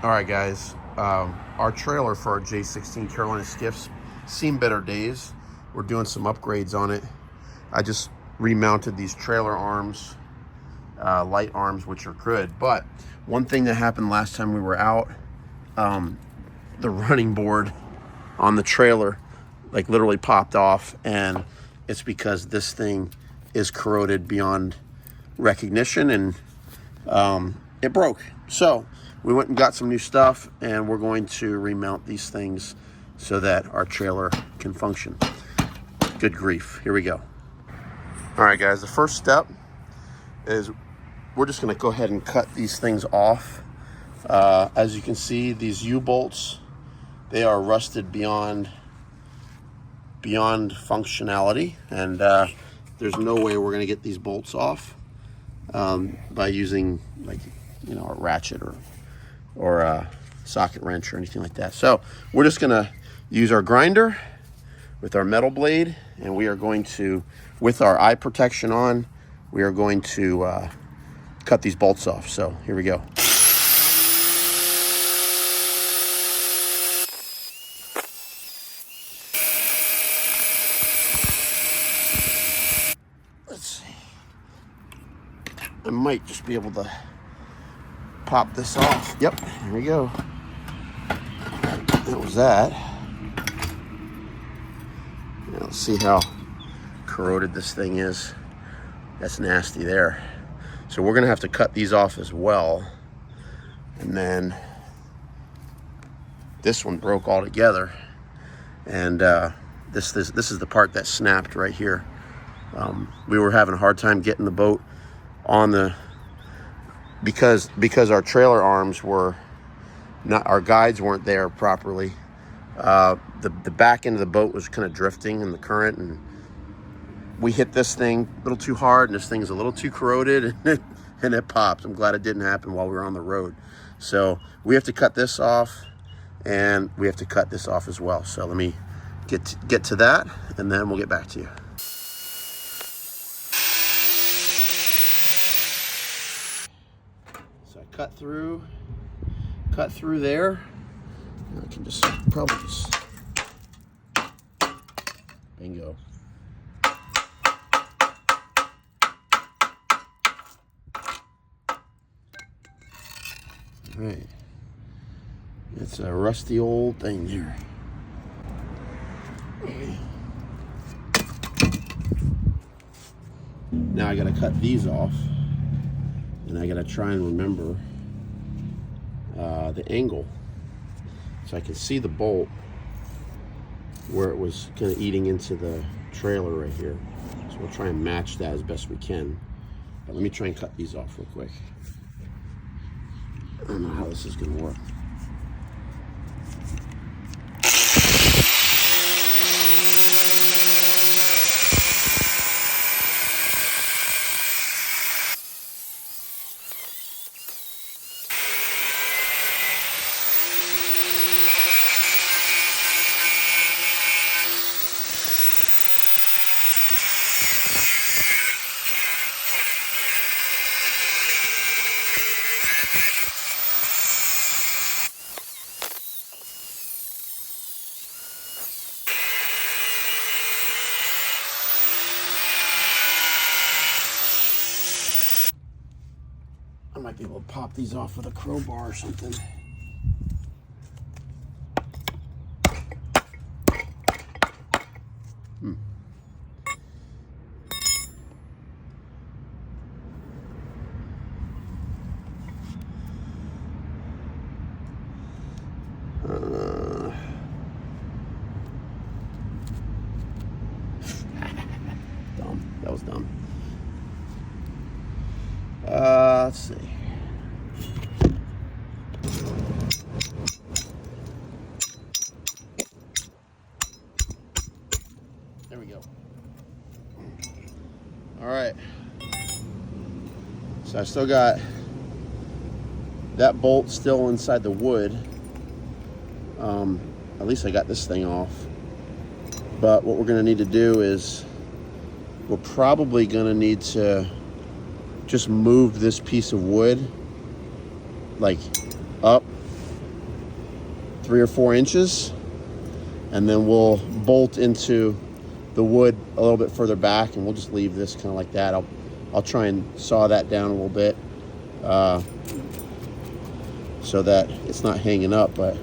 All right, guys. Our trailer for our J16 Carolina Skiffs seen better days. We're doing some upgrades on it. I just remounted these trailer arms, light arms, which are good. But one thing that happened last time we were out, the running board on the trailer like literally popped off, and it's because this thing is corroded beyond recognition, and it broke. So we went and got some new stuff, and we're going to remount these things so that our trailer can function. Good grief. Here we go. All right, guys, the first step is we're just going to go ahead and cut these things off. As you can see, these U-bolts, they are rusted beyond functionality, and there's no way we're going to get these bolts off by using, like, you know, a ratchet or a socket wrench or anything like that. So we're just going to use our grinder with our metal blade, and we are going to, with our eye protection on, we are going to cut these bolts off. So here we go. Let's see. I might just be able to pop this off. Yep, here we go. That was that. Now let's see how corroded this thing is. That's nasty there. So we're gonna have to cut these off as well. And then this one broke all together. And this is the part that snapped right here. We were having a hard time getting the boat on the, because our trailer arms were not, our guides weren't there properly. The back end of the boat was kind of drifting in the current, and we hit this thing a little too hard, and this thing's a little too corroded, and it popped. I'm glad it didn't happen while we were on the road. So we have to cut this off, and we have to cut this off as well. So let me get to that, and then we'll get back to you. So I cut through there. I can just probably just, bingo. All right, it's a rusty old thing here. Now I gotta cut these off, and I gotta try and remember the angle, so I can see the bolt where it was kind of eating into the trailer right here. So we'll try and match that as best we can. But let me try and cut these off real quick. I don't know how this is going to work. I might be able to pop these off with a crowbar or something. Dumb. That was dumb. Let's see. There we go. All right. So I still got that bolt still inside the wood. At least I got this thing off. But what we're going to need to do is we're probably going to need to just move this piece of wood like up 3 or 4 inches, and then we'll bolt into the wood a little bit further back, and we'll just leave this kind of like that. I'll try and saw that down a little bit so that it's not hanging up, but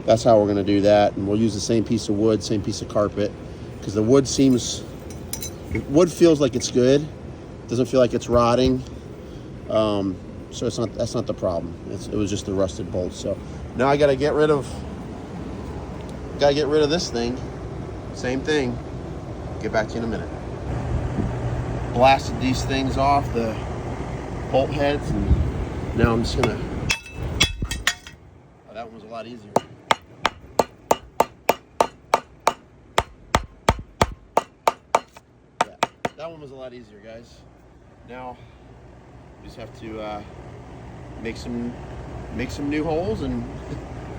that's how we're going to do that. And we'll use the same piece of wood, same piece of carpet, because the wood feels like it's good. It doesn't feel like it's rotting. So that's not the problem. It was just the rusted bolts. So now I got to get rid of this thing. Same thing. Get back to you in a minute. Blasted these things off, the bolt heads, and now I'm just gonna. Oh, that one was a lot easier. Yeah, that one was a lot easier, guys. Now we just have to make some new holes, and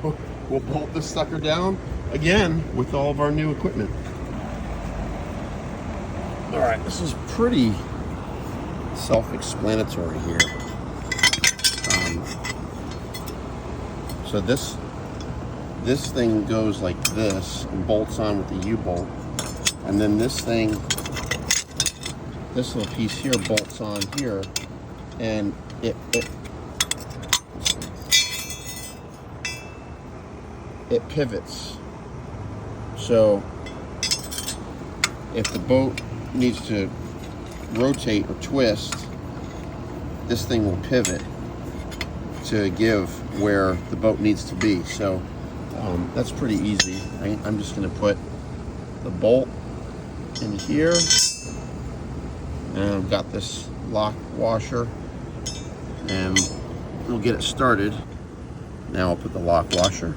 we'll bolt this sucker down again with all of our new equipment. All right, this is pretty self-explanatory here. So this thing goes like this and bolts on with the U-bolt, and then this little piece here bolts on here, and it pivots. So if the boat needs to rotate or twist, this thing will pivot to give where the boat needs to be. So that's pretty easy. I'm just going to put the bolt in here, and I've got this lock washer, and we'll get it started. Now I'll put the lock washer.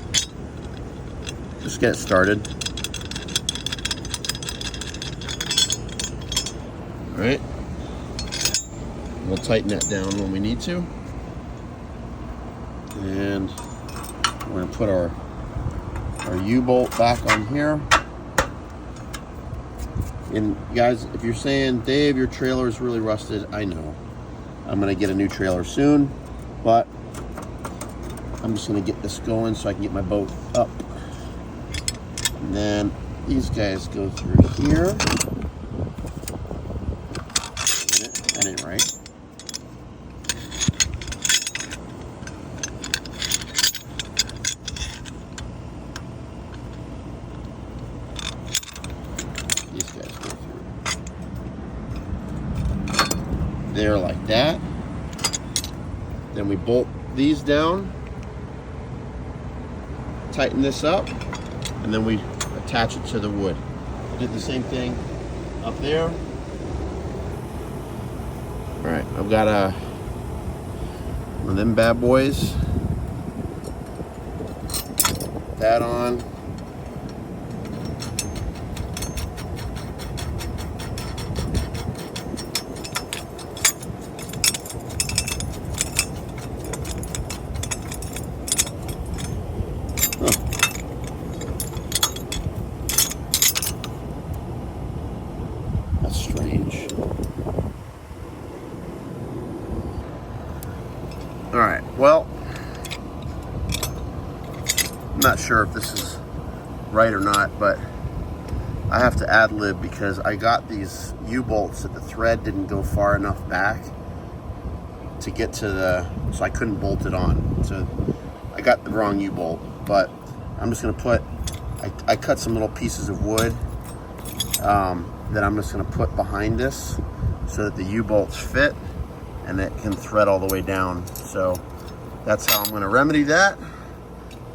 Just get it started. All right. We'll tighten that down when we need to. And we're going to put our U-bolt back on here. And guys, if you're saying, Dave, your trailer is really rusted, I know. I'm going to get a new trailer soon, but I'm just going to get this going so I can get my boat up. And then these guys go through here. That ain't right. These guys go through there like that. Then we bolt these down, tighten this up, and then we attach it to the wood. Did the same thing up there. All right, I've got one of them bad boys. Put that on. That's strange. All right, well, I'm not sure if this is right or not, but I have to ad-lib because I got these U-bolts that the thread didn't go far enough back to get to so I couldn't bolt it on. So I got the wrong U-bolt, but I'm just gonna I cut some little pieces of wood that I'm just gonna put behind this so that the U-bolts fit and it can thread all the way down. So that's how I'm gonna remedy that.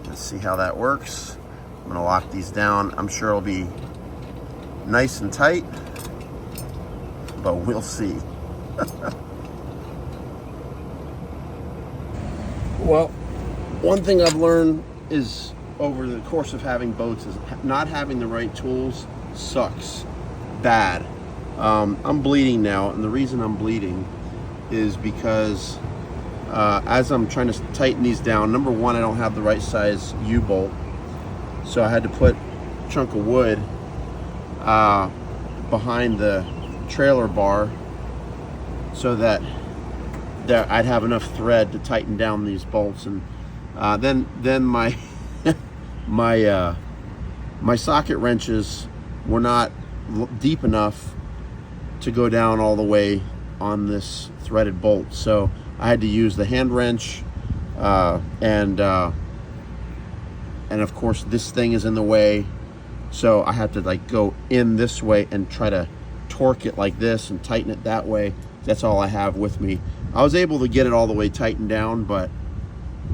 Let's see how that works. I'm gonna lock these down. I'm sure it'll be nice and tight, but we'll see. Well, one thing I've learned is over the course of having boats is not having the right tools sucks bad. I'm bleeding now, and the reason I'm bleeding is because as I'm trying to tighten these down, number one, I don't have the right size U-bolt, so I had to put a chunk of wood behind the trailer bar so that I'd have enough thread to tighten down these bolts. And then my my socket wrenches were not deep enough to go down all the way on this threaded bolt, so I had to use the hand wrench, and of course this thing is in the way, so I had to like go in this way and try to torque it like this and tighten it that way. That's all I have with me. I was able to get it all the way tightened down, but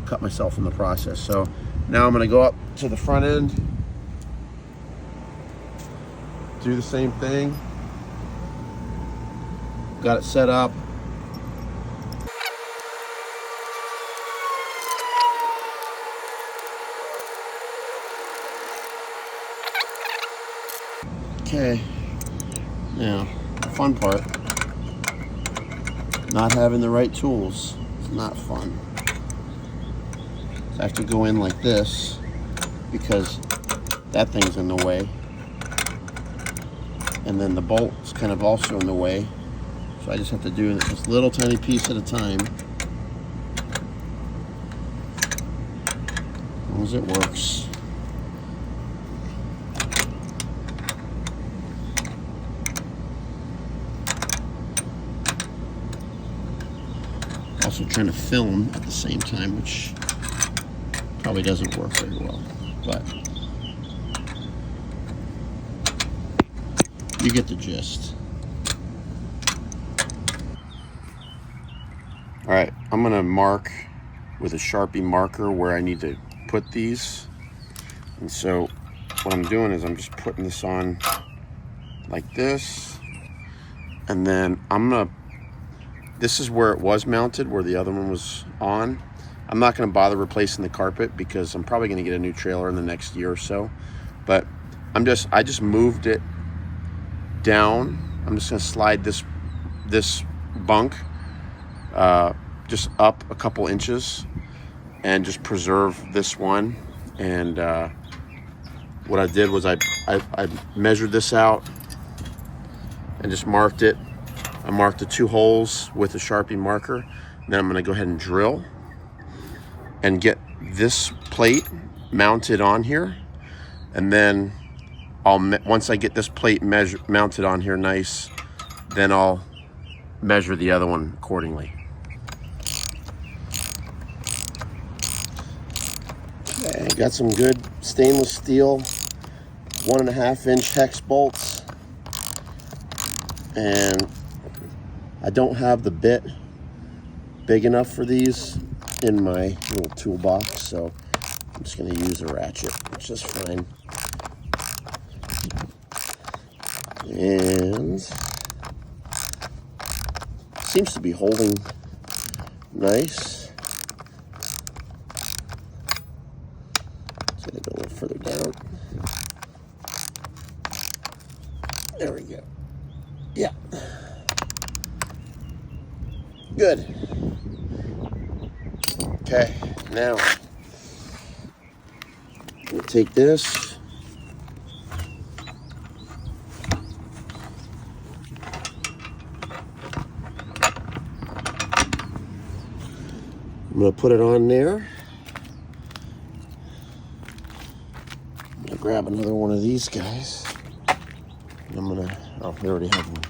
cut myself in the process. So now I'm going to go up to the front end, do the same thing. Got it set up. Okay, now the fun part, not having the right tools. It's not fun. I have to go in like this because that thing's in the way, and then the bolt's kind of also in the way, so I just have to do this little tiny piece at a time, as long as it works. Also trying to film at the same time, which probably doesn't work very well, but you get the gist. All right, I'm gonna mark with a Sharpie marker where I need to put these. And so what I'm doing is I'm just putting this on like this, and then this is where it was mounted, where the other one was on. I'm not gonna bother replacing the carpet because I'm probably gonna get a new trailer in the next year or so. But I just moved it down. I'm just gonna slide this bunk just up a couple inches and just preserve this one. And what I did was I measured this out and just marked it. I marked the 2 holes with a Sharpie marker. And then I'm gonna go ahead and drill and get this plate mounted on here. And then once I get this plate mounted on here nice, then I'll measure the other one accordingly. Okay, got some good stainless steel 1.5 inch hex bolts, and I don't have the bit big enough for these in my little toolbox, so I'm just going to use a ratchet, which is fine. And seems to be holding nice. Just going to go a little further down. There we go. Yeah. Good. Okay, now we'll take this. I'm going to put it on there. I'm going to grab another one of these guys. I'm going to, oh, we already have one.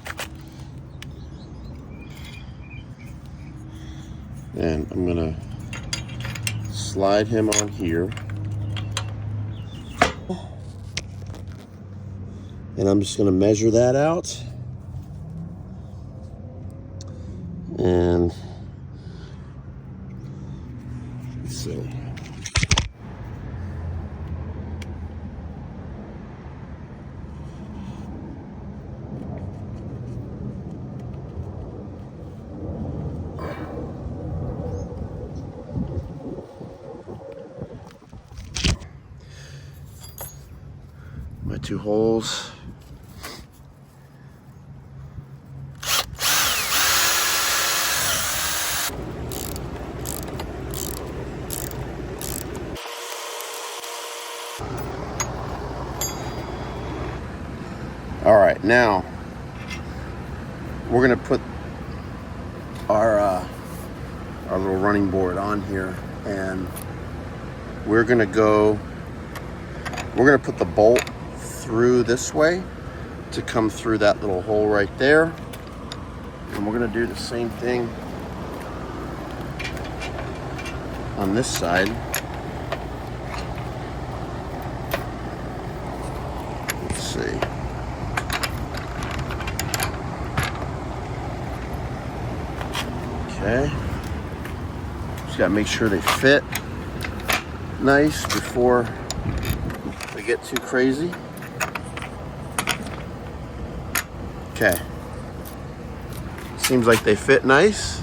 And I'm going to slide him on here. And I'm just going to measure that out. And let's see. My 2 holes. All right, now we're gonna put our little running board on here, and we're gonna go We're gonna put the bolt through this way to come through that little hole right there. And we're gonna do the same thing on this side. Let's see. Okay. Just gotta make sure they fit nice before they get too crazy. Okay. Seems like they fit nice.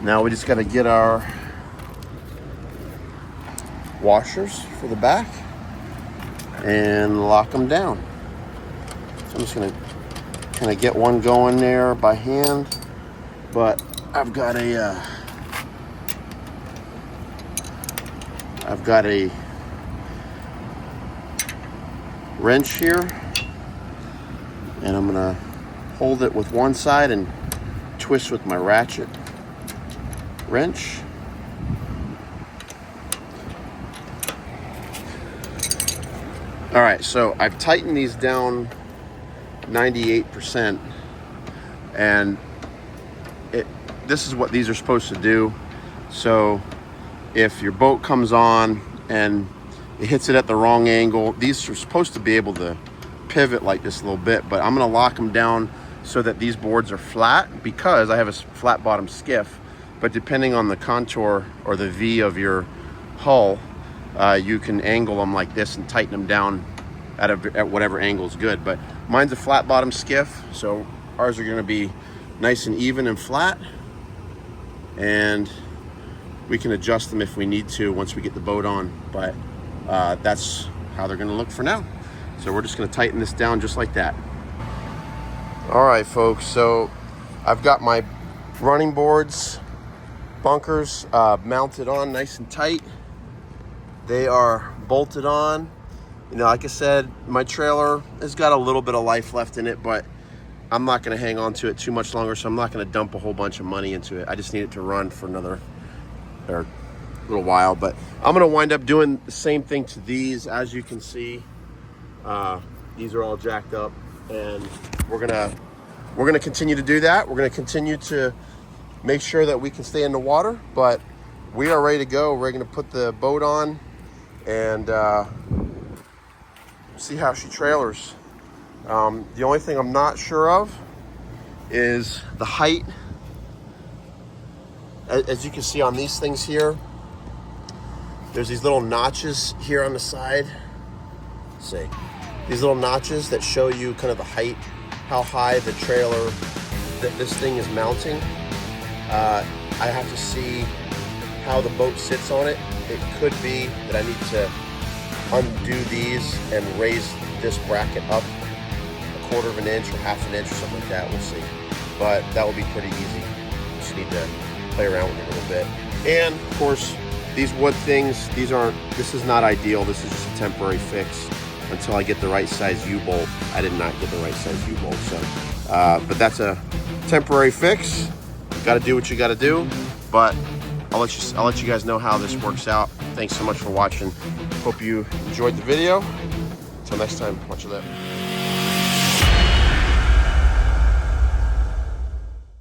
Now we just gotta get our washers for the back and lock them down. So I'm just gonna kind of get one going there by hand, but I've got a wrench here, and I'm gonna hold it with one side and twist with my ratchet wrench. All right, so I've tightened these down 98%, and this is what these are supposed to do. So if your boat comes on and it hits it at the wrong angle, these are supposed to be able to pivot like this a little bit, but I'm gonna lock them down so that these boards are flat, because I have a flat bottom skiff. But depending on the contour or the V of your hull, you can angle them like this and tighten them down at whatever angle is good. But mine's a flat bottom skiff, so ours are gonna be nice and even and flat, and we can adjust them if we need to once we get the boat on. But that's how they're gonna look for now. So we're just gonna tighten this down just like that. All right, folks, so I've got my running boards, bunkers mounted on nice and tight. They are bolted on. You know, like I said, my trailer has got a little bit of life left in it, but I'm not gonna hang on to it too much longer, so I'm not gonna dump a whole bunch of money into it. I just need it to run for another little while. But I'm gonna wind up doing the same thing to these. As you can see, these are all jacked up, and we're gonna continue to do that. We're gonna continue to make sure that we can stay in the water, but we are ready to go. We're gonna put the boat on and see how she trailers. The only thing I'm not sure of is the height. As you can see on these things here, there's these little notches here on the side. Let's see. These little notches that show you kind of the height, how high the trailer that this thing is mounting. I have to see how the boat sits on it. It could be that I need to undo these and raise this bracket up a 1/4 of an inch or 1/2 inch or something like that. We'll see. But that will be pretty easy. Just need to play around with it a little bit. And of course, these wood things, this is not ideal. This is just a temporary fix until I get the right size U-bolt. I did not get the right size U-bolt, so but that's a temporary fix. You got to do what you got to do. But I'll let you guys know how this works out. Thanks so much for watching. Hope you enjoyed the video. Until next time, watch your lip.